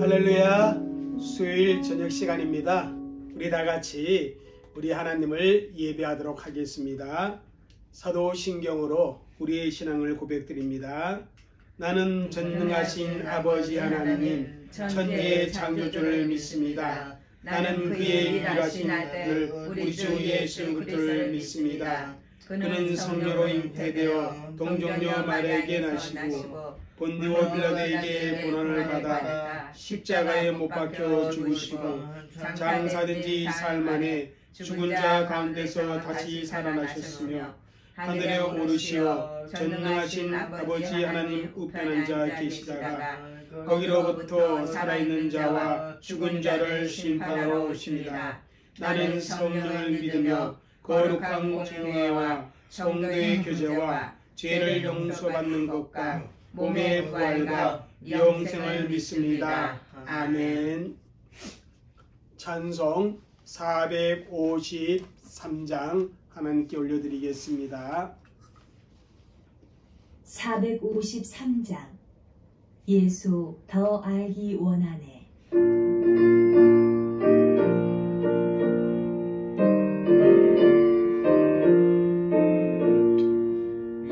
할렐루야. 수요일 저녁 시간입니다. 우리 다 같이 우리 하나님을 예배하도록 하겠습니다. 사도신경으로 우리의 신앙을 고백드립니다. 나는 전능하신 아버지 하나님 천지의 창조주를 믿습니다. 나는 그의 일하신 아들 우리 주 예수 그리스도를 믿습니다. 그는 성령으로 잉태되어 동정녀 마리아에게 나시고 본디오 빌라도에게 고난을 받아 십자가에 못 박혀 죽으시고 장사된 지 2살 만에 죽은 자 가운데서 다시 살아나셨으며 하늘에 오르시어 전능하신 아버지 하나님 우편한 자 계시다가 거기로부터 살아있는 자와 죽은 자를 심판하러 오십니다. 나는 성령을 믿으며 거룩한 공회와 성도의 교제와 죄를 용서받는 것과 몸의 부활과 영생을 믿습니다. 아멘. 찬송 453장 하나님께 올려드리겠습니다. 453장 예수 더 알기 원하네.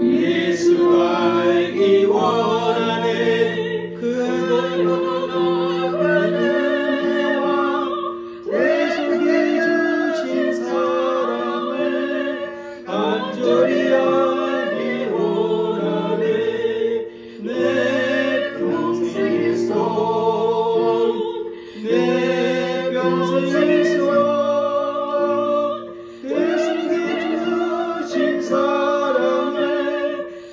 예수 알기 원하네. 그걸로 나가는 은혜와 내 속에 주신 사랑을 간절히 알기 원하네. 내 평생의 소원 내 평생의 소원 내 속에 주신 사랑을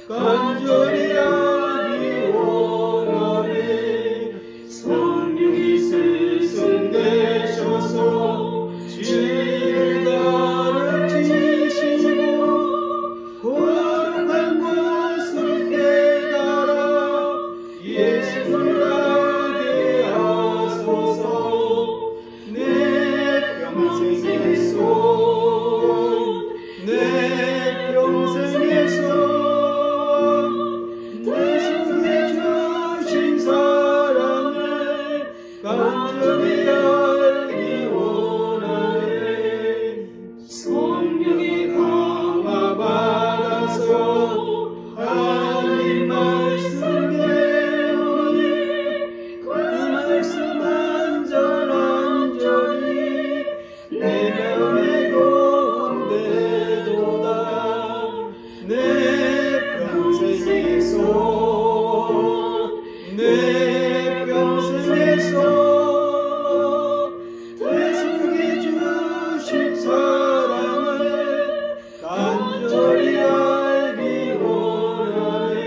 간절히 알기 원하네. 성령이 스승되셔서 진리를 가르치시고 거룩한 것을 깨달아 예수를 알게 하소서. 내 평생의 소원 내 평생의 소원 내 속에 주신 사랑을 간절히 알기 원하네. 성령의 강화 받아서 하나님 말씀 배우니 그 말씀 안전히 내 마음에 도움되도다. 내 평생의 소원 내 평생의 소원 내 속에 주신 사랑을 간절히 알기 원하네.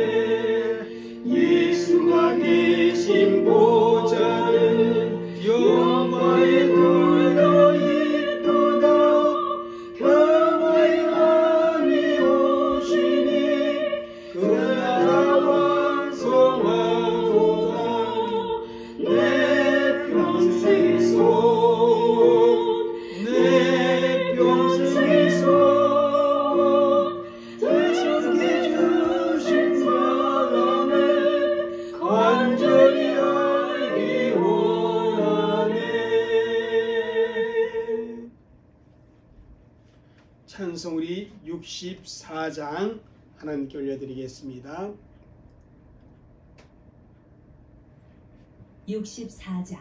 예수가 계신 보좌는 영광에 둘러 있도다. 평화의 왕이 오시니 그 나라 완성하도다. 내 평생의 소원 내 평생의 소원 내 속에 주신 사랑을 간절히 알기 원하네. 찬송 우리 64장 하나님께 올려드리겠습니다. 64장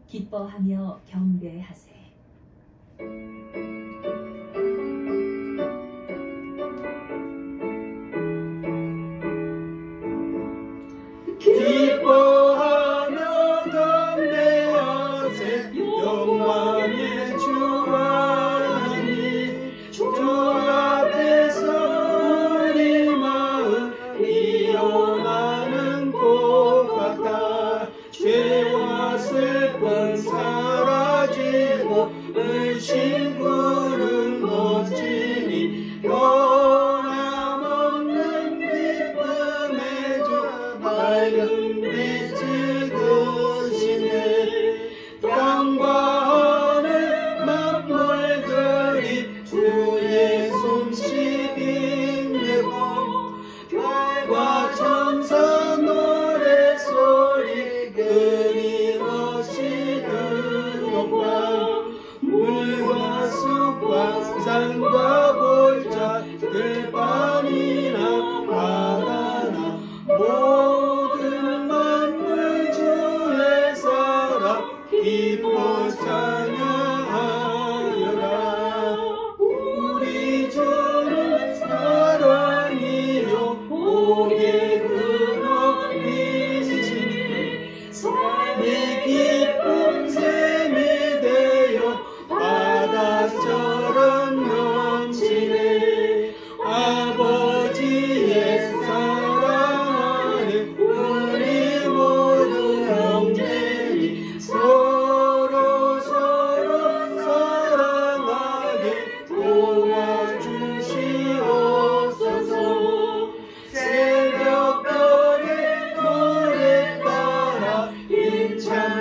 기뻐하며 경배하세. 기뻐하며 경배하세. 영광의 주 하나님 주 앞에서 우리 마음 일어나는 것 같아. 죄와 슬픔 사라지고 의심 구는 멋지니 변함없는 기쁨의 주 밝은 빛이 그시네. 땅과 하늘 만물들이 주의 솜씨 빛내고 별과 천사 노래소리 그리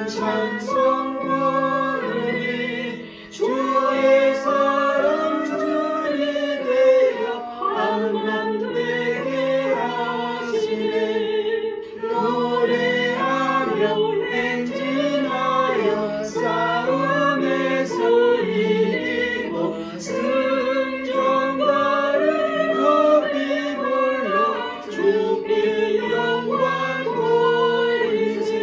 찬송 부르니 주의 사랑 주리 되어 한남 되게 하시네 노래하며 행진하여 싸움에서 이기고 승전가를 높이 불러 주께 영광 돌리세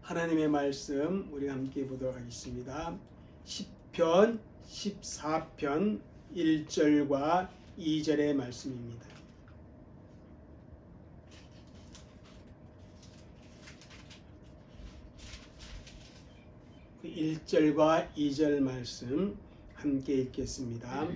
하나님의 말씀 우리 함께 보도록 하겠습니다. 시편 14편 1절과 2절의 말씀입니다. 그 1절과 2절 말씀 함께 읽겠습니다.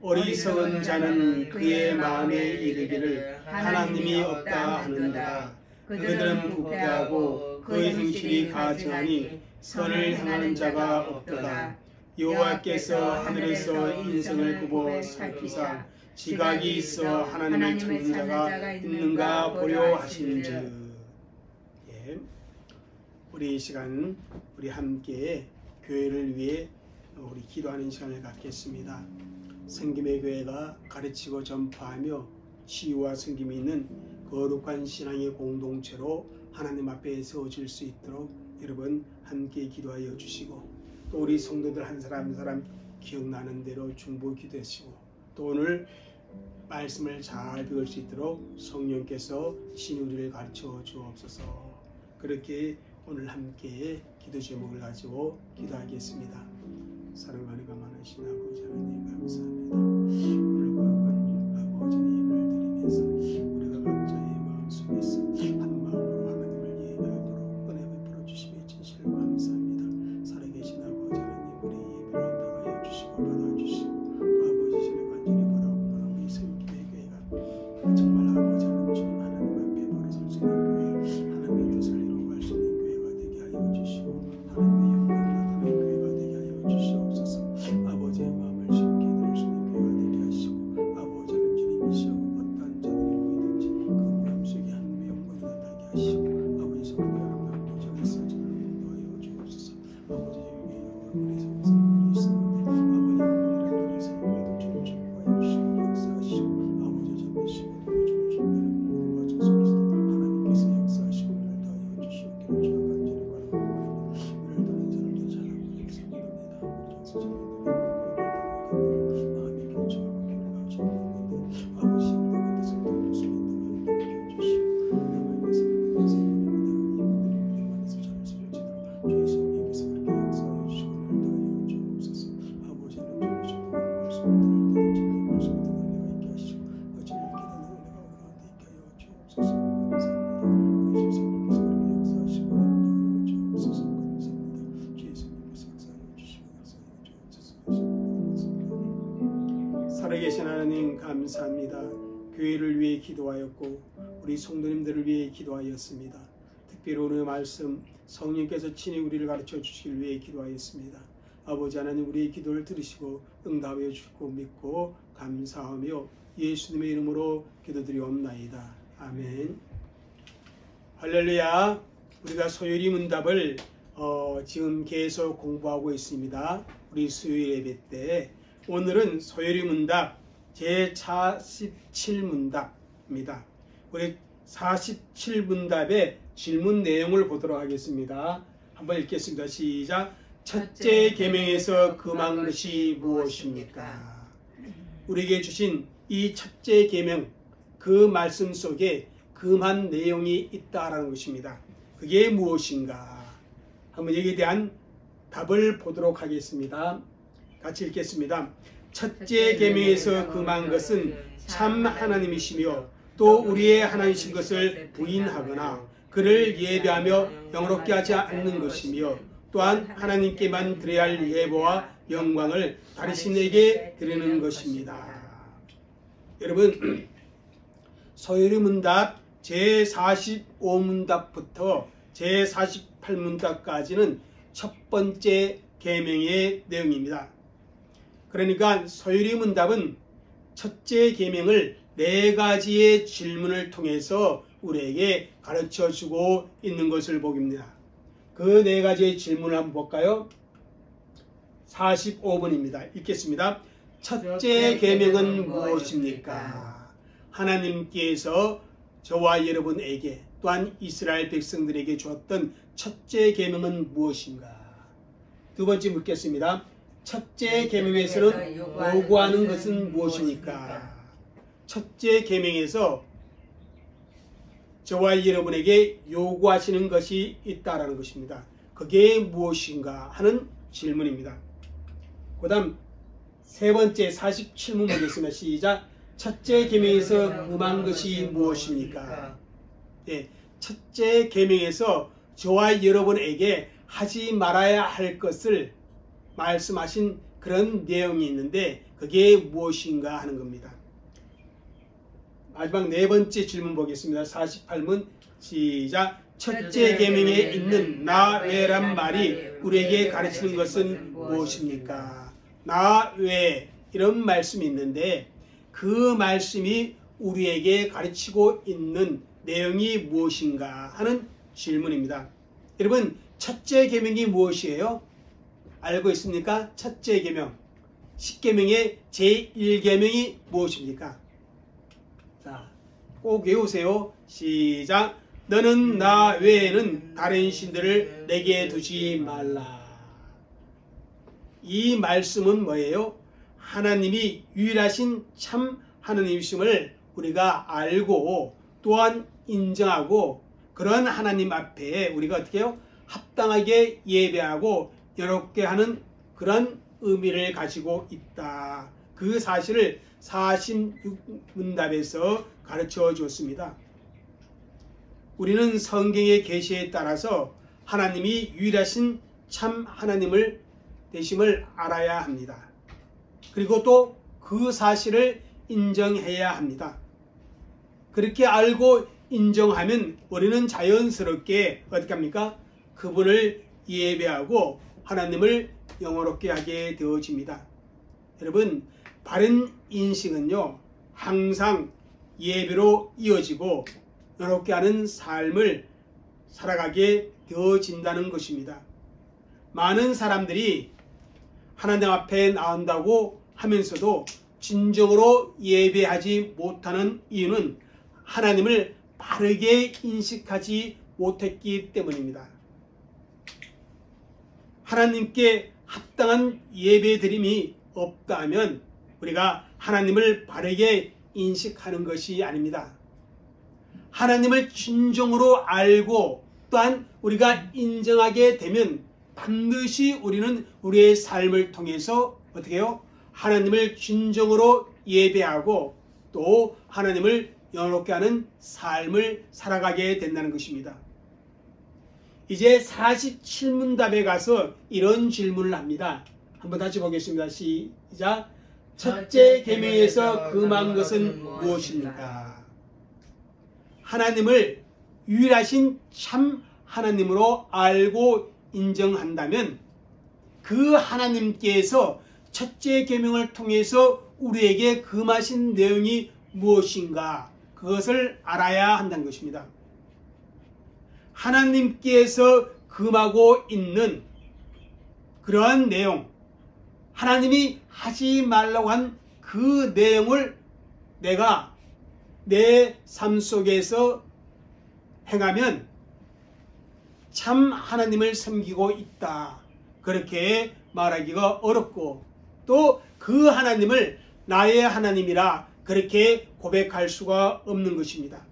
어리석은 자는 그의 마음에 이르기를 하나님이 없다 하는도다. 그들은 부패하고 그의 행실이 가증하니 선을 행하는 자가 없도다. 여호와께서 하늘에서 인생을 굽어 살피사 지각이 있어 하나님을 찾는 자가 있는가 보려 하시는즉. 예. 우리 이 시간 우리 함께 교회를 위해 우리 기도하는 시간을 갖겠습니다. 성김의 교회가 가르치고 전파하며 치유와 섬김이 있는 거룩한 신앙의 공동체로 하나님 앞에 세워질 수 있도록 여러분 함께 기도하여 주시고 또 우리 성도들 한 사람 한 사람 기억나는 대로 중보 기도하시고 또 오늘 말씀을 잘 배울 수 있도록 성령께서 신이 우리를 가르쳐 주옵소서. 그렇게 오늘 함께 기도 제목을 가지고 기도하겠습니다. 사랑하는 많으신 아버지 하나님 감사합니다. 오늘 거룩한 아버지 예배를 드리면서 우리가 각자의 마음속에서 한 마음으로 하나님을 예배하도록 은혜 베풀어 주심에 진실로 감사합니다. 살아계신 아버지 하나님 우리 예배를 합당하여 주시고 받아주시고 또 아버지 신의 간절히 바라옵는 우리 성김의 교회가 정말 아버지 하나님 주님 하나님 앞에 바로 설 수 있는 교회 하나님의 뜻을 이루어갈 수 있는 교회가 되게 하여 주시고 하나님의 영광이 나타나는 교회가 되게 하여 주시옵소서. 아버지의 마음을 쉽게 들을 수 있는 교회가 되게 하시고 아버지는 주님이시여 어떠한 자들이 모이든지 그 모임 속에 하나님의 영광이 나타나게 하시고 아버지 성도의 아름다운 도전에서 저를 인도하여 주옵소서. 아버지 여기 여러분의 성도들이 있었는데 아버지 그분들의 생명에도 주를 축복하여 주시고 역사하시고 아버지 전미시고 도와주를 준비하는 모든 과정 속에서도 하나님께서 역사하시고 우리를 더하여 주시옵기를 주와 간절히 바라옵니다. 우리를 더는 자를 더 잘하고 역사합니다. 우리 전사자님들의 마음이 결정하고 기울여 주옵는데 아버지 영광의 뜻을 들을 수 있는 마음을 주시고 남아있는 성도들의 생명입니다. 이분들이 우리 안에서 잘 쓰러지도록 주의 성령께서 그렇게 역사하여 주시고 우리를 더하여 주옵소서. 아버지는 주님이시고 말씀을 들을 때도 진리의 말씀을 듣는 은혜가 있게 하시고 그 진리를 깨닫는 은혜가 우리 가운데 있게 하여 주옵소서. 감사합니다. 우리 주 성령께서 그렇게 역사하시고 우리를 더하여 주옵소서. 감사합니다. 주의 성령께서 역사하여 주시고 역사하여 주옵소서. 살아계신 하나님 감사합니다. 교회를 위해 기도하였고 우리 성도님들을 위해 기도하였습니다. 특별히 오늘 말씀 성령께서 친히 우리를 가르쳐 주시길 위해 기도하였습니다. 아버지 하나님 우리의 기도를 들으시고 응답해 주시고 믿고 감사하며 예수님의 이름으로 기도드리옵나이다. 아멘. 할렐루야. 우리가 소요리 문답을 지금 계속 공부하고 있습니다. 우리 수요일 예배 때 오늘은 소요리 문답 제47문답입니다. 우리 47문답의 질문 내용을 보도록 하겠습니다. 한번 읽겠습니다. 시작. 첫째 계명에서 금한 것이 무엇입니까? 우리에게 주신 이 첫째 계명 그 말씀 속에 금한 내용이 있다라는 것입니다. 그게 무엇인가? 한번 여기에 대한 답을 보도록 하겠습니다. 같이 읽겠습니다. 첫째 계명에서 금한 것은 참 하나님이시며 또 우리의 하나님이신 것을 부인하거나 그를 예배하며 영롭게 하지 않는 것이며 또한 하나님께만 드려야 할 예배와 영광을 다른 이에게 드리는 것입니다. 여러분 소요리 문답 제45문답부터 제48문답까지는 첫 번째 계명의 내용입니다. 그러니까 소율이 문답은 첫째 계명을 4가지의 질문을 통해서 우리에게 가르쳐주고 있는 것을 보입니다. 그 4가지의 질문을 한번 볼까요? 45번입니다. 읽겠습니다. 첫째 계명은 무엇입니까? 하나님께서 저와 여러분에게 또한 이스라엘 백성들에게 주었던 첫째 계명은 무엇인가? 두 번째 묻겠습니다. 첫째 계명에서는 요구하는 것은 무엇입니까? 첫째 계명에서 저와 여러분에게 요구하시는 것이 있다라는 것입니다. 그게 무엇인가 하는 질문입니다. 그 다음 세 번째 47문 보겠습니다. 시작. 첫째 계명에서 금한 것이 무엇입니까? 네, 첫째 계명에서 저와 여러분에게 하지 말아야 할 것을 말씀하신 그런 내용이 있는데 그게 무엇인가 하는 겁니다. 마지막 네 번째 질문 보겠습니다. 48문 시작. 첫째 계명에 있는 나 외란 말이 우리에게 가르치는 것은 무엇입니까? 나 외 이런 말씀이 있는데 그 말씀이 우리에게 가르치고 있는 내용이 무엇인가 하는 질문입니다. 여러분 첫째 계명이 무엇이에요? 알고 있습니까? 첫째 계명 10계명의 제1계명이 무엇입니까? 자, 꼭 외우세요. 시작. 너는 나 외에는 다른 신들을 내게 두지 말라. 이 말씀은 뭐예요? 하나님이 유일하신 참 하나님이심을 우리가 알고 또한 인정하고 그런 하나님 앞에 우리가 어떻게 해요? 합당하게 예배하고 여롭게 하는 그런 의미를 가지고 있다. 그 사실을 46문답에서 가르쳐 줬습니다. 우리는 성경의 계시에 따라서 하나님이 유일하신 참 하나님을 되심을 알아야 합니다. 그리고 또 그 사실을 인정해야 합니다. 그렇게 알고 인정하면 우리는 자연스럽게 어떻게 합니까? 그분을 예배하고 하나님을 영화롭게 하게 되어집니다. 여러분 바른 인식은요 항상 예배로 이어지고 영화롭게 하는 삶을 살아가게 되어진다는 것입니다. 많은 사람들이 하나님 앞에 나온다고 하면서도 진정으로 예배하지 못하는 이유는 하나님을 바르게 인식하지 못했기 때문입니다. 하나님께 합당한 예배드림이 없다면 우리가 하나님을 바르게 인식하는 것이 아닙니다. 하나님을 진정으로 알고 또한 우리가 인정하게 되면 반드시 우리는 우리의 삶을 통해서 어떻게 해요? 하나님을 진정으로 예배하고 또 하나님을 영롭게 하는 삶을 살아가게 된다는 것입니다. 이제 47문답에 가서 이런 질문을 합니다. 한번 다시 보겠습니다. 시작. 첫째 계명에서 금한 것은 무엇입니까? 하나님을 유일하신 참 하나님으로 알고 인정한다면 그 하나님께서 첫째 계명을 통해서 우리에게 금하신 내용이 무엇인가 그것을 알아야 한다는 것입니다. 하나님께서 금하고 있는 그러한 내용, 하나님이 하지 말라고 한 그 내용을 내가 내 삶 속에서 행하면 참 하나님을 섬기고 있다. 그렇게 말하기가 어렵고 또 그 하나님을 나의 하나님이라 그렇게 고백할 수가 없는 것입니다.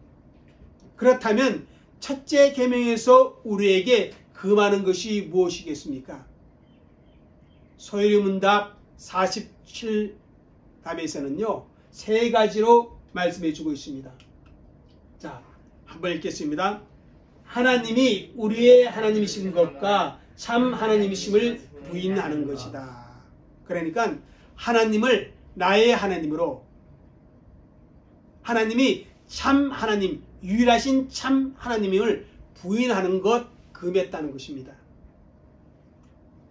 그렇다면 첫째 계명에서 우리에게 금하는 것이 무엇이겠습니까? 소요리문답 47답에서는요 3가지로 말씀해 주고 있습니다. 자, 한번 읽겠습니다. 하나님이 우리의 하나님이신 것과 참 하나님이심을 부인하는 것이다. 그러니까 하나님을 나의 하나님으로 하나님이 참 하나님, 유일하신 참 하나님임을 부인하는 것, 금했다는 것입니다.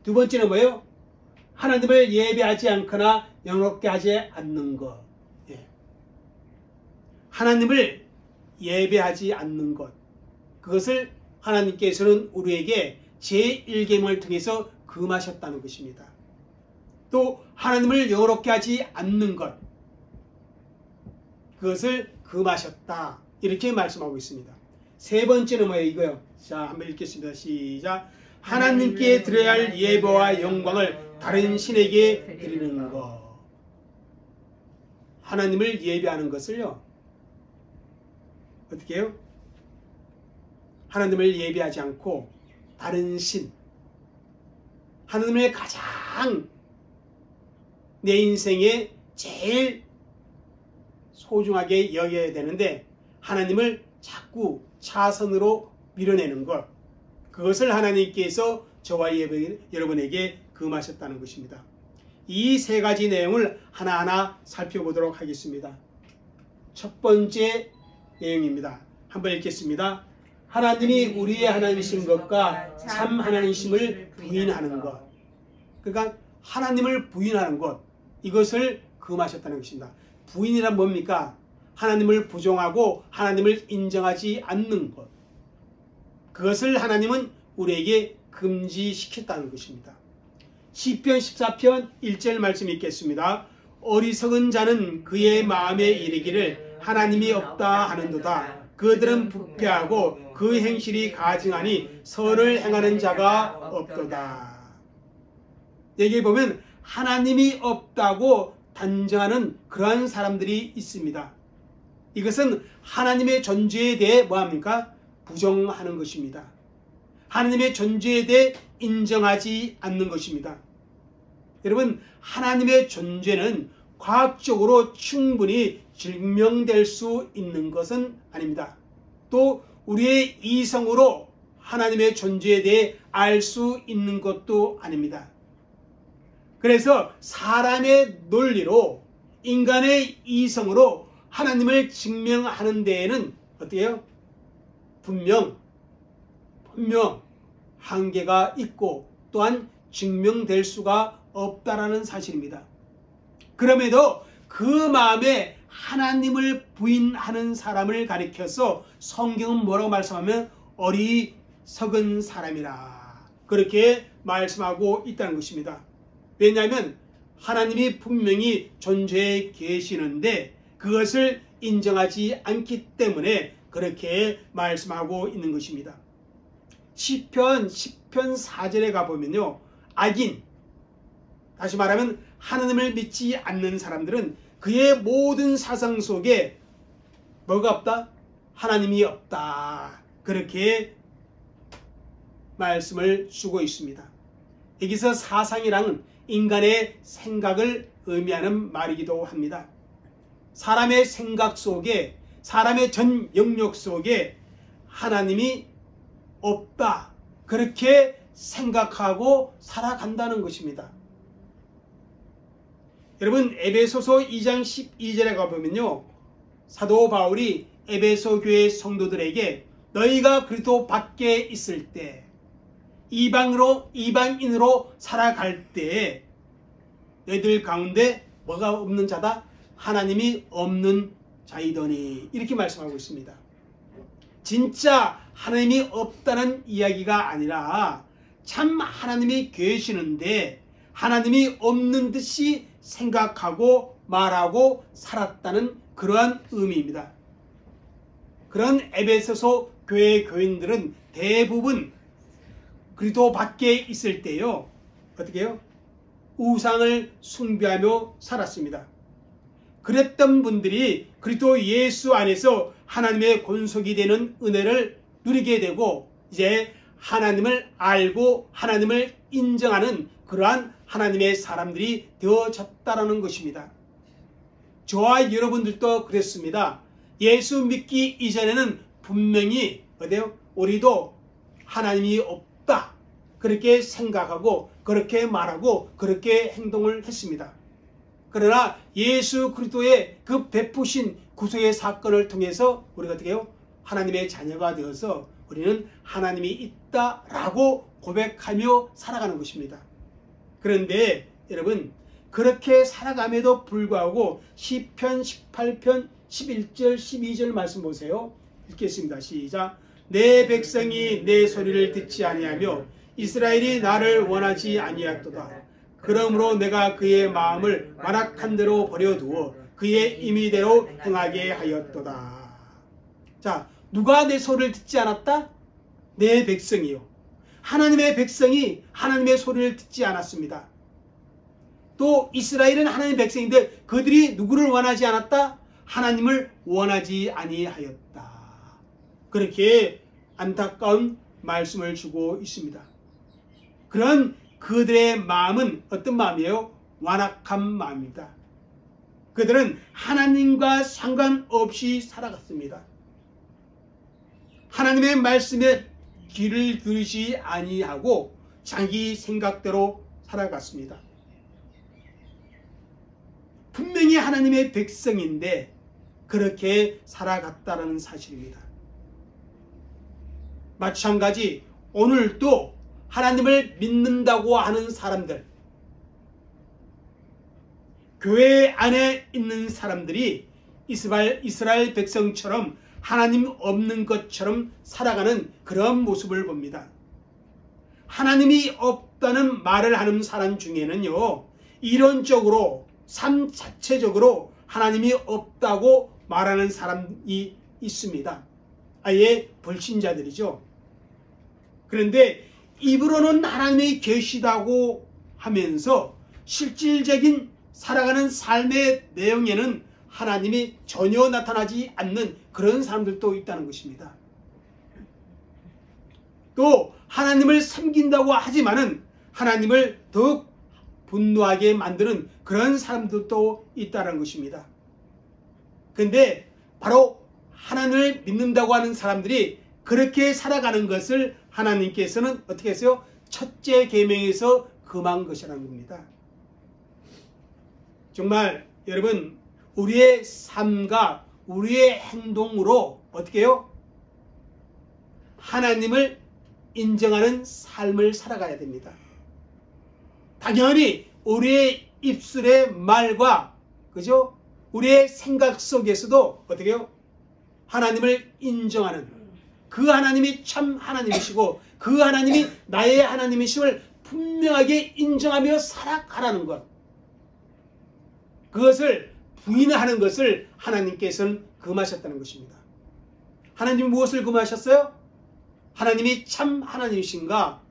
두 번째는 뭐예요? 하나님을 예배하지 않거나 영롭게 하지 않는 것. 예. 하나님을 예배하지 않는 것. 그것을 하나님께서는 우리에게 제1계명을 통해서 금하셨다는 것입니다. 또 하나님을 영롭게 하지 않는 것. 그것을 금하셨다. 이렇게 말씀하고 있습니다. 세 번째는 뭐예요? 이거요. 자, 한번 읽겠습니다. 시작. 하나님께 드려야 할 예배와 영광을 다른 신에게 드리는 것. 하나님을 예배하는 것을요. 어떻게 해요? 하나님을 예배하지 않고 다른 신, 하나님을 가장 내 인생에 제일 소중하게 여겨야 되는데 하나님을 자꾸 차선으로 밀어내는 것, 그것을 하나님께서 저와 여러분에게 금하셨다는 것입니다. 이 세 가지 내용을 하나하나 살펴보도록 하겠습니다. 첫 번째 내용입니다. 한번 읽겠습니다. 하나님이 우리의 하나님이신 것과 참 하나님이심을 부인하는 것. 그러니까 하나님을 부인하는 것, 이것을 금하셨다는 것입니다. 부인이란 뭡니까? 하나님을 부정하고 하나님을 인정하지 않는 것. 그것을 하나님은 우리에게 금지시켰다는 것입니다. 시편 14편 1절 말씀 읽겠습니다. 어리석은 자는 그의 마음에 이르기를 하나님이 없다 하는도다. 그들은 부패하고 그 행실이 가증하니 선을 행하는 자가 없도다. 여기 보면 하나님이 없다고 단정하는 그러한 사람들이 있습니다. 이것은 하나님의 존재에 대해 뭐합니까? 부정하는 것입니다. 하나님의 존재에 대해 인정하지 않는 것입니다. 여러분, 하나님의 존재는 과학적으로 충분히 증명될 수 있는 것은 아닙니다. 또 우리의 이성으로 하나님의 존재에 대해 알 수 있는 것도 아닙니다. 그래서 사람의 논리로, 인간의 이성으로 하나님을 증명하는 데에는 어떻게 해요? 분명 한계가 있고 또한 증명될 수가 없다라는 사실입니다. 그럼에도 그 마음에 하나님을 부인하는 사람을 가리켜서 성경은 뭐라고 말씀하면 어리석은 사람이라 그렇게 말씀하고 있다는 것입니다. 왜냐하면 하나님이 분명히 존재해 계시는데 그것을 인정하지 않기 때문에 그렇게 말씀하고 있는 것입니다. 시편 10편 4절에 가보면요, 악인, 다시 말하면 하나님을 믿지 않는 사람들은 그의 모든 사상 속에 뭐가 없다? 하나님이 없다. 그렇게 말씀을 주고 있습니다. 여기서 사상이란 인간의 생각을 의미하는 말이기도 합니다. 사람의 생각 속에, 사람의 전 영역 속에 하나님이 없다. 그렇게 생각하고 살아간다는 것입니다. 여러분, 에베소서 2장 12절에 가보면요, 사도 바울이 에베소 교회 성도들에게 너희가 그리스도 밖에 있을 때, 이방인으로 살아갈 때 너희들 가운데 뭐가 없는 자다? 하나님이 없는 자이더니, 이렇게 말씀하고 있습니다. 진짜 하나님이 없다는 이야기가 아니라 참 하나님이 계시는데 하나님이 없는 듯이 생각하고 말하고 살았다는 그러한 의미입니다. 그런 에베소서 교회 교인들은 대부분 그리스도 밖에 있을 때요, 어떻게 해요? 우상을 숭배하며 살았습니다. 그랬던 분들이 그리스도 예수 안에서 하나님의 권속이 되는 은혜를 누리게 되고 이제 하나님을 알고 하나님을 인정하는 그러한 하나님의 사람들이 되어졌다라는 것입니다. 저와 여러분들도 그랬습니다. 예수 믿기 이전에는 분명히 어때요? 우리도 하나님이 없다 그렇게 생각하고 그렇게 말하고 그렇게 행동을 했습니다. 그러나 예수 그리스도의 그 베푸신 구속의 사건을 통해서 우리가 어떻게 해요? 하나님의 자녀가 되어서 우리는 하나님이 있다라고 고백하며 살아가는 것입니다. 그런데 여러분 그렇게 살아감에도 불구하고 시편 18편 11절 12절 말씀 보세요. 읽겠습니다. 시작. 내 백성이 내 소리를 듣지 아니하며 이스라엘이 나를 원하지 아니하도다. 그러므로 내가 그의 마음을 완악한 대로 버려두어 그의 임의대로 행하게 하였도다. 자, 누가 내 소리를 듣지 않았다? 내 백성이요. 하나님의 백성이 하나님의 소리를 듣지 않았습니다. 또 이스라엘은 하나님의 백성인데 그들이 누구를 원하지 않았다? 하나님을 원하지 아니하였다. 그렇게 안타까운 말씀을 주고 있습니다. 그런 그들의 마음은 어떤 마음이에요? 완악한 마음입니다. 그들은 하나님과 상관없이 살아갔습니다. 하나님의 말씀에 귀를 기울이지 아니하고 자기 생각대로 살아갔습니다. 분명히 하나님의 백성인데 그렇게 살아갔다는 사실입니다. 마찬가지 오늘도 하나님을 믿는다고 하는 사람들, 교회 안에 있는 사람들이 이스라엘 백성처럼 하나님 없는 것처럼 살아가는 그런 모습을 봅니다. 하나님이 없다는 말을 하는 사람 중에는요, 이론적으로 삶 자체적으로 하나님이 없다고 말하는 사람이 있습니다. 아예 불신자들이죠. 그런데 입으로는 하나님이 계시다고 하면서 실질적인 살아가는 삶의 내용에는 하나님이 전혀 나타나지 않는 그런 사람들도 있다는 것입니다. 또 하나님을 섬긴다고 하지만은 하나님을 더욱 분노하게 만드는 그런 사람들도 있다는 것입니다. 그런데 바로 하나님을 믿는다고 하는 사람들이 그렇게 살아가는 것을 하나님께서는 어떻게 했어요? 첫째 계명에서 금한 것이라는 겁니다. 정말 여러분 우리의 삶과 우리의 행동으로 어떻게 해요? 하나님을 인정하는 삶을 살아가야 됩니다. 당연히 우리의 입술의 말과 그죠? 우리의 생각 속에서도 어떻게 해요? 하나님을 인정하는 그 하나님이 참 하나님이시고 그 하나님이 나의 하나님이심을 분명하게 인정하며 살아가라는 것. 그것을 부인하는 것을 하나님께서는 금하셨다는 것입니다. 하나님이 무엇을 금하셨어요? 하나님이 참 하나님이신가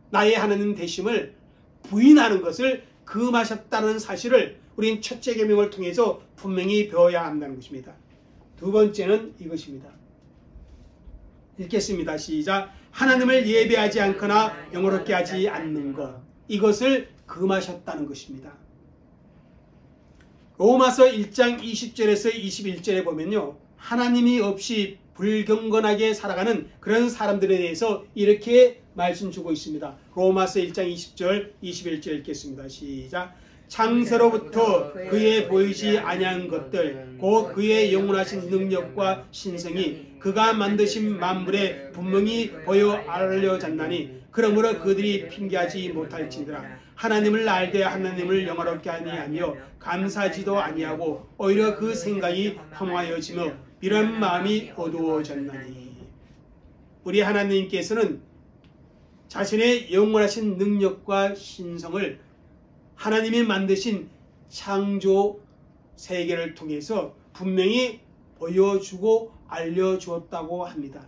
나의 하나님 되심을 부인하는 것을 금하셨다는 사실을 우리는 첫째 계명을 통해서 분명히 배워야 한다는 것입니다. 두 번째는 이것입니다. 읽겠습니다. 시작. 하나님을 예배하지 않거나 영어롭게 하지 않는 것. 이것을 금하셨다는 것입니다. 로마서 1장 20절에서 21절에 보면요. 하나님이 없이 불경건하게 살아가는 그런 사람들에 대해서 이렇게 말씀 주고 있습니다. 로마서 1장 20절 21절 읽겠습니다. 시작. 창세로부터 그의 보이지 아니한 것들 곧 그의 영원하신 능력과 신성이 그가 만드신 만물에 분명히 보여 알려졌나니 그러므로 그들이 핑계하지 못할지니라. 하나님을 알되 하나님을 영화롭게 아니하며 감사하지도 아니하고 오히려 그 생각이 황화여지며 이런 마음이 어두워졌나니. 우리 하나님께서는 자신의 영원하신 능력과 신성을 하나님이 만드신 창조 세계를 통해서 분명히 보여주고 알려주었다고 합니다.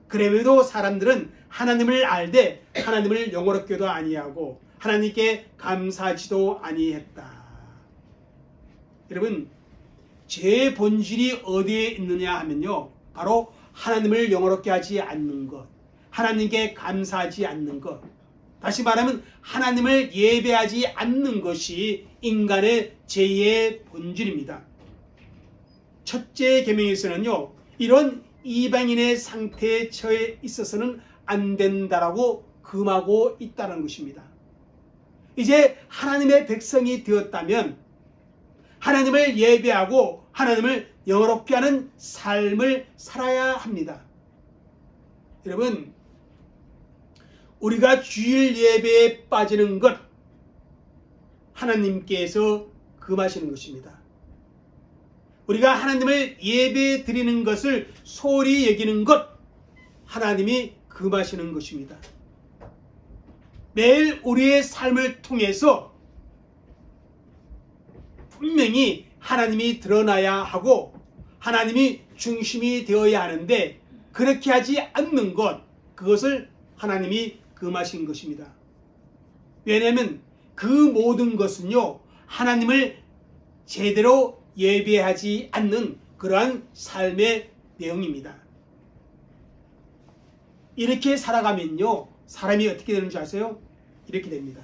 그럼에도 사람들은 하나님을 알되 하나님을 영원롭게도 아니하고 하나님께 감사하지도 아니했다. 여러분, 죄의 본질이 어디에 있느냐 하면요, 바로 하나님을 영원롭게 하지 않는 것, 하나님께 감사하지 않는 것, 다시 말하면 하나님을 예배하지 않는 것이 인간의 죄의 본질입니다. 첫째 계명에서는요, 이런 이방인의 상태에 처해 있어서는 안 된다라고 금하고 있다는 것입니다. 이제 하나님의 백성이 되었다면 하나님을 예배하고 하나님을 영화롭게 하는 삶을 살아야 합니다. 여러분, 우리가 주일 예배에 빠지는 것, 하나님께서 금하시는 것입니다. 우리가 하나님을 예배 드리는 것을 소홀히 여기는 것, 하나님이 금하시는 것입니다. 매일 우리의 삶을 통해서 분명히 하나님이 드러나야 하고 하나님이 중심이 되어야 하는데 그렇게 하지 않는 것, 그것을 하나님이 금하신 것입니다. 왜냐하면 그 모든 것은요, 하나님을 제대로 예배하지 않는 그러한 삶의 내용입니다. 이렇게 살아가면요, 사람이 어떻게 되는 줄 아세요? 이렇게 됩니다.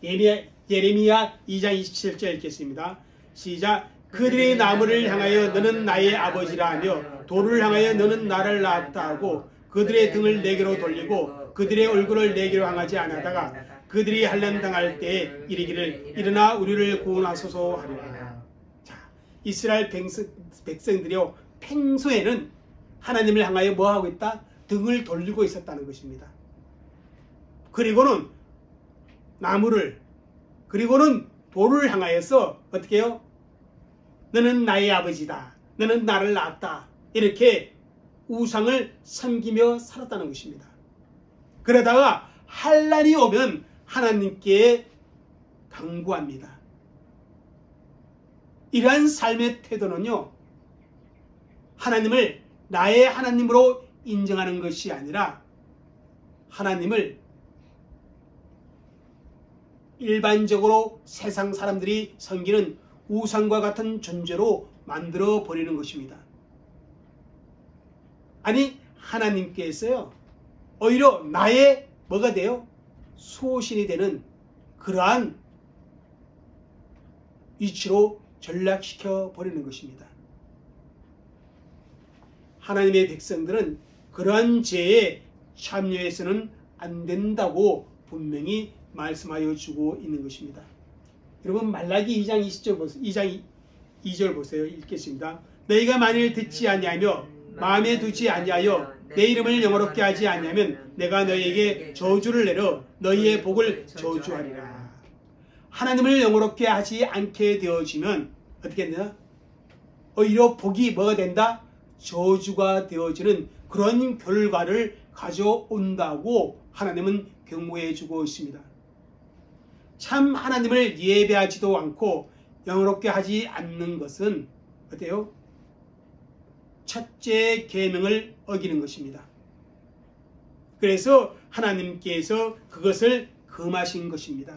예레미야 2장 27절 읽겠습니다. 시작. 그들의 나무를 향하여 너는 나의 아버지라 하며 돌을 향하여 너는 나를 낳았다 하고 그들의 등을 내게로 돌리고 그들의 얼굴을 내게로 향하지 않았다가 그들이 환난당할 때에 이르기를 일어나 우리를 구원하소서 하리라. 자, 이스라엘 백성들이요, 평소에는 하나님을 향하여 뭐 하고 있다? 등을 돌리고 있었다는 것입니다. 그리고는 나무를, 그리고는 돌을 향하여서 어떻게 해요? 너는 나의 아버지다. 너는 나를 낳았다. 이렇게 우상을 섬기며 살았다는 것입니다. 그러다가 환난이 오면 하나님께 간구합니다. 이러한 삶의 태도는요, 하나님을 나의 하나님으로 인정하는 것이 아니라 하나님을 일반적으로 세상 사람들이 섬기는 우상과 같은 존재로 만들어 버리는 것입니다. 아니, 하나님께서요, 오히려 나의 뭐가 돼요? 수호신이 되는 그러한 위치로 전락시켜 버리는 것입니다. 하나님의 백성들은 그러한 죄에 참여해서는 안 된다고 분명히 말씀하여 주고 있는 것입니다. 여러분, 말라기 2장 20절 보세요. 2장 2절 보세요. 읽겠습니다. 너희가 만일 듣지 아니하며 마음에 두지 아니하여 내 이름을 영어롭게 하지 아니하면 내가 너희에게 저주를 내려 너희의 복을 저주하리라. 하나님을 영어롭게 하지 않게 되어지면 어떻게 되나? 오히려 복이 뭐가 된다? 저주가 되어지는 그런 결과를 가져온다고 하나님은 경고해 주고 있습니다. 참 하나님을 예배하지도 않고 영어롭게 하지 않는 것은 어때요? 첫째 계명을 어기는 것입니다. 그래서 하나님께서 그것을 금하신 것입니다.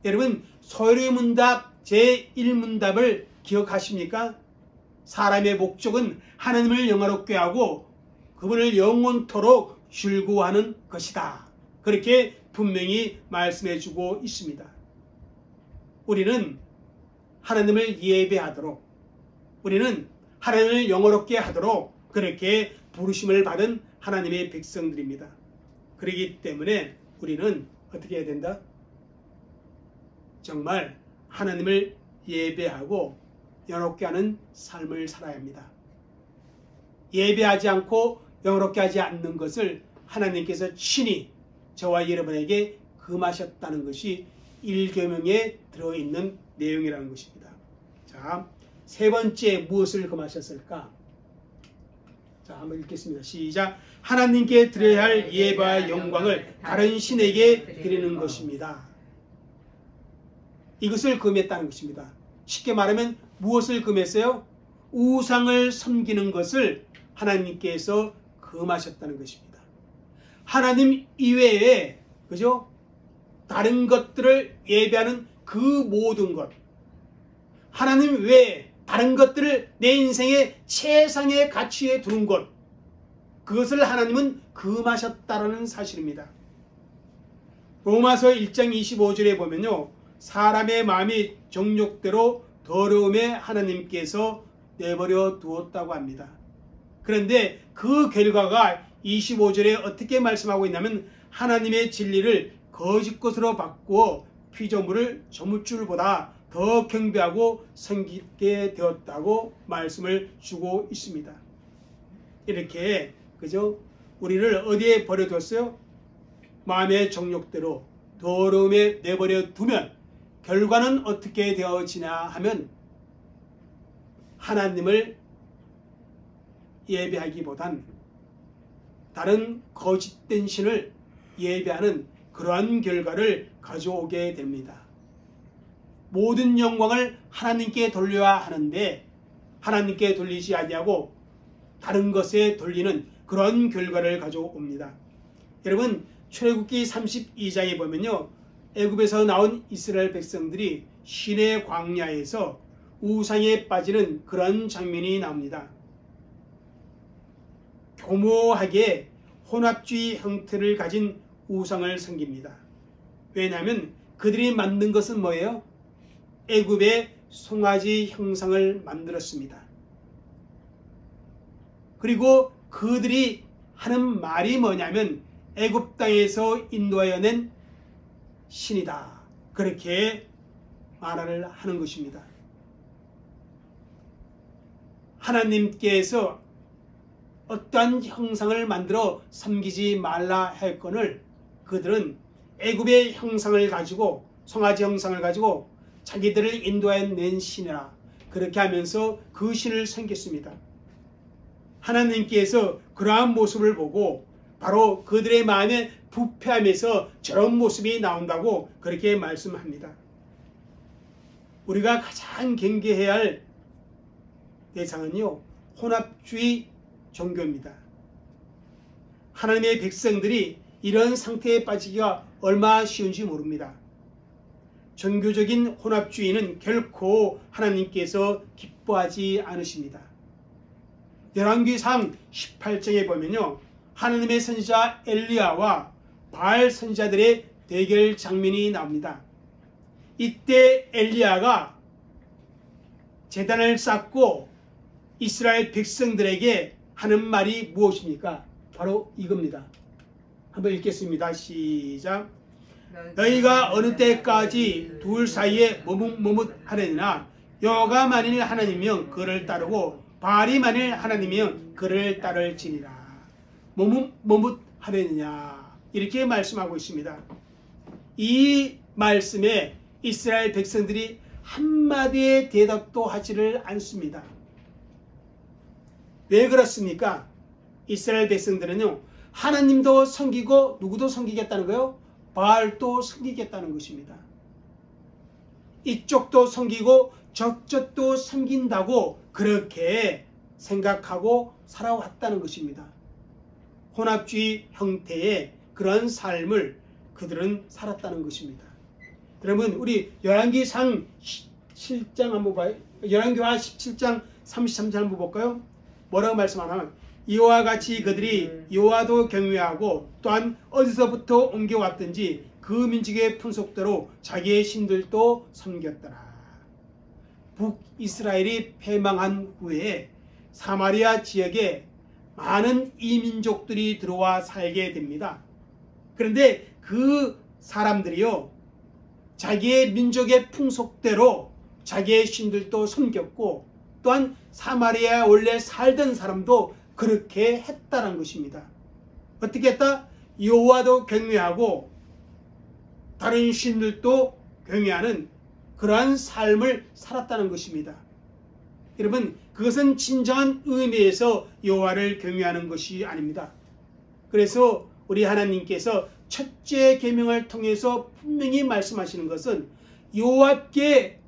여러분, 소요리 문답 제1문답을 기억하십니까? 사람의 목적은 하나님을 영화롭게 하고 그분을 영원토록 즐거워하는 것이다. 그렇게 분명히 말씀해 주고 있습니다. 우리는 하나님을 예배하도록, 우리는 하나님을 영화롭게 하도록 그렇게 부르심을 받은 하나님의 백성들입니다. 그렇기 때문에 우리는 어떻게 해야 된다? 정말 하나님을 예배하고 영화롭게 하는 삶을 살아야 합니다. 예배하지 않고 영화롭게 하지 않는 것을 하나님께서 친히 저와 여러분에게 금하셨다는 것이 1계명에 들어있는 내용이라는 것입니다. 자, 세 번째 무엇을 금하셨을까? 자, 한번 읽겠습니다. 시작. 하나님께 드려야 할 예배와 영광을 다른 신에게 드리는 것입니다. 이것을 금했다는 것입니다. 쉽게 말하면 무엇을 금했어요? 우상을 섬기는 것을 하나님께서 금하셨다는 것입니다. 하나님 이외에, 그죠? 다른 것들을 예배하는 그 모든 것, 하나님 외에 다른 것들을 내 인생의 최상의 가치에 두는 것, 그것을 하나님은 금하셨다라는 사실입니다. 로마서 1장 25절에 보면요, 사람의 마음이 정욕대로 더러움에 하나님께서 내버려 두었다고 합니다. 그런데 그 결과가 25절에 어떻게 말씀하고 있냐면 하나님의 진리를 거짓 것으로 바꾸어 피조물을 저물줄보다 더 경배하고 섬기게 되었다고 말씀을 주고 있습니다. 이렇게, 그죠? 우리를 어디에 버려뒀어요? 마음의 정욕대로 더러움에 내버려 두면 결과는 어떻게 되어지냐 하면 하나님을 예배하기보단 다른 거짓된 신을 예배하는 그러한 결과를 가져오게 됩니다. 모든 영광을 하나님께 돌려야 하는데 하나님께 돌리지 아니하고 다른 것에 돌리는 그런 결과를 가져옵니다. 여러분, 출애굽기 32장에 보면요, 애굽에서 나온 이스라엘 백성들이 시내 광야에서 우상에 빠지는 그런 장면이 나옵니다. 교모하게 혼합주의 형태를 가진 우상을 섬깁니다. 왜냐하면 그들이 만든 것은 뭐예요? 애굽의 송아지 형상을 만들었습니다. 그리고 그들이 하는 말이 뭐냐면 애굽 땅에서 인도하여 낸 신이다. 그렇게 말을 하는 것입니다. 하나님께서 어떠한 형상을 만들어 섬기지 말라 했거늘 그들은 애굽의 형상을 가지고 송아지 형상을 가지고 자기들을 인도하여 낸 신이라 그렇게 하면서 그 신을 섬겼습니다. 하나님께서 그러한 모습을 보고 바로 그들의 마음에 부패하면서 저런 모습이 나온다고 그렇게 말씀합니다. 우리가 가장 경계해야 할 대상은요, 혼합주의 종교입니다. 하나님의 백성들이 이런 상태에 빠지기가 얼마나 쉬운지 모릅니다. 종교적인 혼합주의는 결코 하나님께서 기뻐하지 않으십니다. 열왕기상 18장에 보면요, 하나님의 선지자 엘리야와 바알 선지자들의 대결 장면이 나옵니다. 이때 엘리야가 제단을 쌓고 이스라엘 백성들에게 하는 말이 무엇입니까? 바로 이겁니다. 한번 읽겠습니다. 시작. 너희가 어느 때까지 둘 사이에 머뭇머뭇하려니나 여호와가 만일 하나님이면 그를 따르고 바알이 만일 하나님이면 그를 따를지니라. 머뭇머뭇하려느냐 이렇게 말씀하고 있습니다. 이 말씀에 이스라엘 백성들이 한마디의 대답도 하지를 않습니다. 왜 그렇습니까? 이스라엘 백성들은요, 하나님도 섬기고 누구도 섬기겠다는 거예요? 바알도 섬기겠다는 것입니다. 이쪽도 섬기고 저쪽도 섬긴다고 그렇게 생각하고 살아왔다는 것입니다. 혼합주의 형태의 그런 삶을 그들은 살았다는 것입니다. 여러분, 우리 열왕기상 7장 한번 봐요. 열왕기하 17장 33절 한번 볼까요? 뭐라고 말씀하냐면 이와 같이 그들이 여호와도 경외하고 또한 어디서부터 옮겨왔든지 그 민족의 풍속대로 자기의 신들도 섬겼더라. 북이스라엘이 패망한 후에 사마리아 지역에 많은 이민족들이 들어와 살게 됩니다. 그런데 그 사람들이요, 자기의 민족의 풍속대로 자기의 신들도 섬겼고 또한 사마리아에 원래 살던 사람도 그렇게 했다는 것입니다. 어떻게 했다? 여호와도 경외하고 다른 신들도 경외하는 그러한 삶을 살았다는 것입니다. 여러분, 그것은 진정한 의미에서 여호와를 경외하는 것이 아닙니다. 그래서 우리 하나님께서 첫째 계명을 통해서 분명히 말씀하시는 것은 여호와께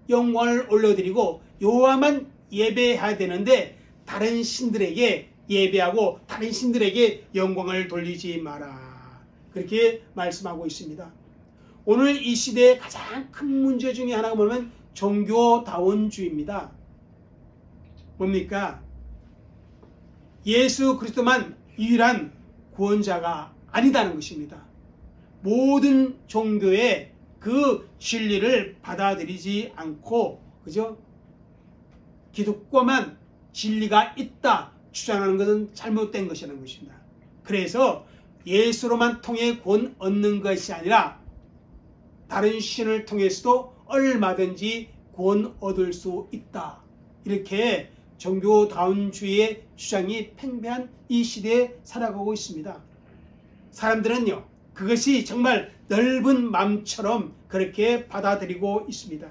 영광을 올려드리고 여호와만 예배해야 되는데 다른 신들에게 예배하고 다른 신들에게 영광을 돌리지 마라. 그렇게 말씀하고 있습니다. 오늘 이 시대의 가장 큰 문제 중에 하나가 뭐냐면 종교다원주의입니다. 뭡니까? 예수 그리스도만 유일한 구원자가 아니다는 것입니다. 모든 종교의 그 진리를 받아들이지 않고, 그죠? 기독교만 진리가 있다 주장하는 것은 잘못된 것이라는 것입니다. 그래서 예수로만 통해 구원 얻는 것이 아니라 다른 신을 통해서도 얼마든지 구원 얻을 수 있다. 이렇게 종교다원주의의 주장이 팽배한 이 시대에 살아가고 있습니다. 사람들은요, 그것이 정말 넓은 마음처럼 그렇게 받아들이고 있습니다.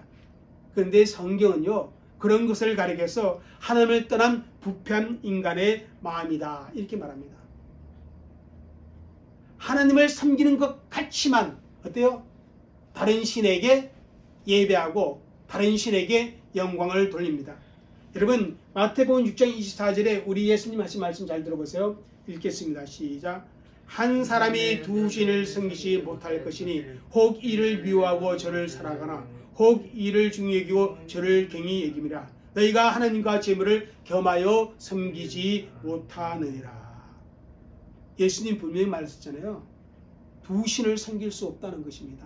그런데 성경은요, 그런 것을 가리켜서 하나님을 떠난 부패한 인간의 마음이다 이렇게 말합니다. 하나님을 섬기는 것 같지만 어때요? 다른 신에게 예배하고 다른 신에게 영광을 돌립니다. 여러분, 마태복음 6장 24절에 우리 예수님 하신 말씀 잘 들어보세요. 읽겠습니다. 시작. 한 사람이 두 신을 섬기지 못할 것이니 혹 이를 미워하고 저를 사랑하거나 혹 이를 중히 여기고 저를 경히 여김이라. 너희가 하나님과 재물을 겸하여 섬기지 못하느니라. 예수님 분명히 말했잖아요. 두 신을 섬길 수 없다는 것입니다.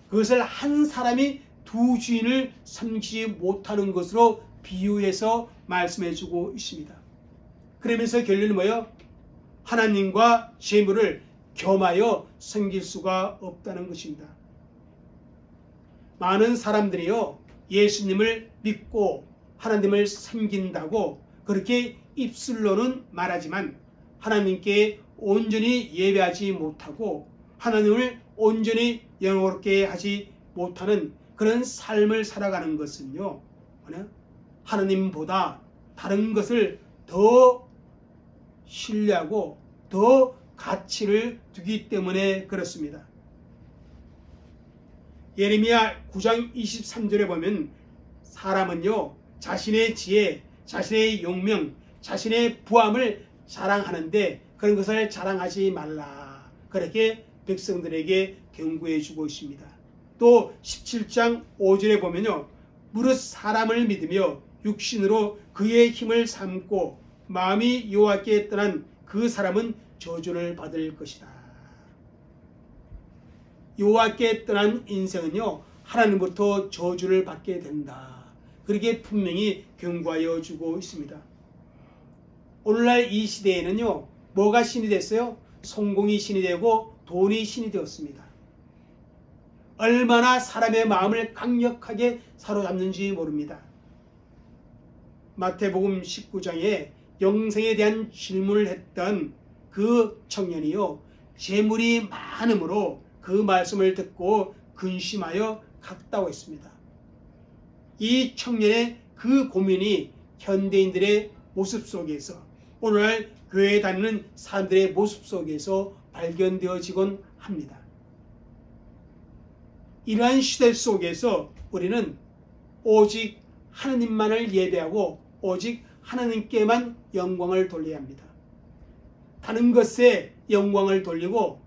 그것을 한 사람이 두 주인을 섬기지 못하는 것으로 비유해서 말씀해주고 있습니다. 그러면서 결론은 뭐예요? 하나님과 재물을 겸하여 섬길 수가 없다는 것입니다. 많은 사람들이요, 예수님을 믿고 하나님을 섬긴다고 그렇게 입술로는 말하지만 하나님께 온전히 예배하지 못하고 하나님을 온전히 영화롭게 하지 못하는 그런 삶을 살아가는 것은요, 하나님보다 다른 것을 더 신뢰하고 더 가치를 두기 때문에 그렇습니다. 예레미야 9장 23절에 보면 사람은요, 자신의 지혜, 자신의 용명, 자신의 부함을 자랑하는데 그런 것을 자랑하지 말라. 그렇게 백성들에게 경고해 주고 있습니다. 또 17장 5절에 보면요, 무릇 사람을 믿으며 육신으로 그의 힘을 삼고 마음이 여호와께 떠난 그 사람은 저주를 받을 것이다. 여호와께 떠난 인생은요, 하나님부터 저주를 받게 된다. 그렇게 분명히 경고하여 주고 있습니다. 오늘날 이 시대에는요, 뭐가 신이 됐어요? 성공이 신이 되고 돈이 신이 되었습니다. 얼마나 사람의 마음을 강력하게 사로잡는지 모릅니다. 마태복음 19장에 영생에 대한 질문을 했던 그 청년이요, 재물이 많음으로 그 말씀을 듣고 근심하여 갔다고 했습니다. 이 청년의 그 고민이 현대인들의 모습 속에서, 오늘날 교회에 다니는 사람들의 모습 속에서 발견되어지곤 합니다. 이러한 시대 속에서 우리는 오직 하나님만을 예배하고 오직 하나님께만 영광을 돌려야 합니다. 다른 것에 영광을 돌리고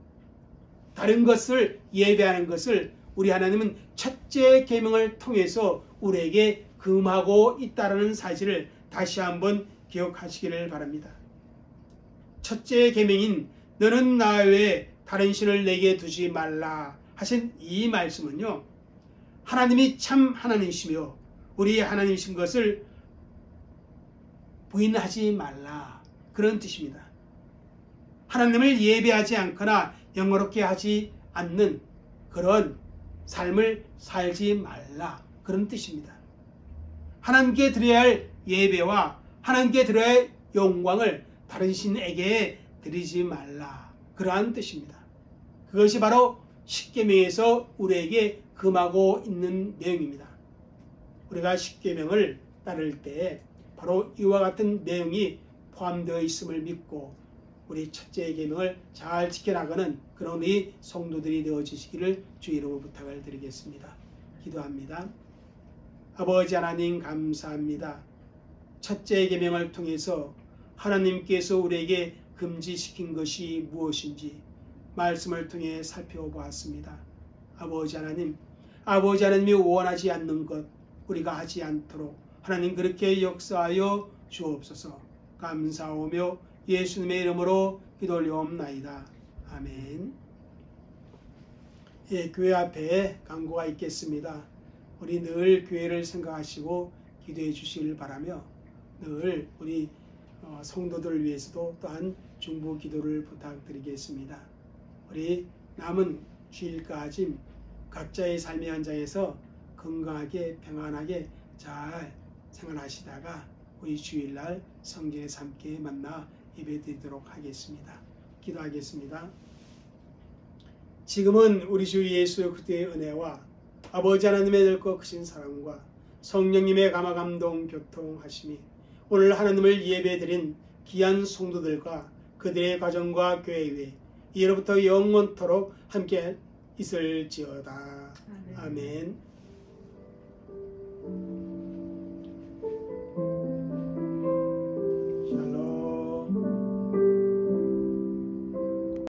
다른 것을 예배하는 것을 우리 하나님은 첫째 계명을 통해서 우리에게 금하고 있다는 사실을 다시 한번 기억하시기를 바랍니다. 첫째 계명인 너는 나 외에 다른 신을 내게 두지 말라 하신 이 말씀은요, 하나님이 참 하나님이시며 우리 하나님이신 것을 부인하지 말라, 그런 뜻입니다. 하나님을 예배하지 않거나 영어롭게 하지 않는 그런 삶을 살지 말라, 그런 뜻입니다. 하나님께 드려야 할 예배와 하나님께 드려야 할 영광을 다른 신에게 드리지 말라, 그러한 뜻입니다. 그것이 바로 십계명에서 우리에게 금하고 있는 내용입니다. 우리가 십계명을 따를 때 바로 이와 같은 내용이 포함되어 있음을 믿고 우리 첫째 계명을 잘 지켜나가는 그런 우리 성도들이 되어주시기를 주의 이름으로 부탁을 드리겠습니다. 기도합니다. 아버지 하나님 감사합니다. 첫째 계명을 통해서 하나님께서 우리에게 금지시킨 것이 무엇인지 말씀을 통해 살펴보았습니다. 아버지 하나님이 원하지 않는 것 우리가 하지 않도록 하나님 그렇게 역사하여 주옵소서. 감사하며 예수님의 이름으로 기도 올려옵나이다. 아멘. 예, 교회 앞에 광고가 있겠습니다. 우리 늘 교회를 생각하시고 기도해 주시길 바라며 늘 우리 성도들을 위해서도 또한 중보 기도를 부탁드리겠습니다. 우리 남은 주일까지 각자의 삶의 현장에서 건강하게 평안하게 잘 생활하시다가 우리 주일날 성전에서 함께 만나 예배드리도록 하겠습니다. 기도하겠습니다. 지금은 우리 주 예수 그리스도의 은혜와 아버지 하나님의 넓고 크신 사랑과 성령님의 감화감동 교통하심이 오늘 하나님을 예배드린 귀한 성도들과 그들의 가정과 교회 위에 이로부터 영원토록 함께 있을지어다. 아멘.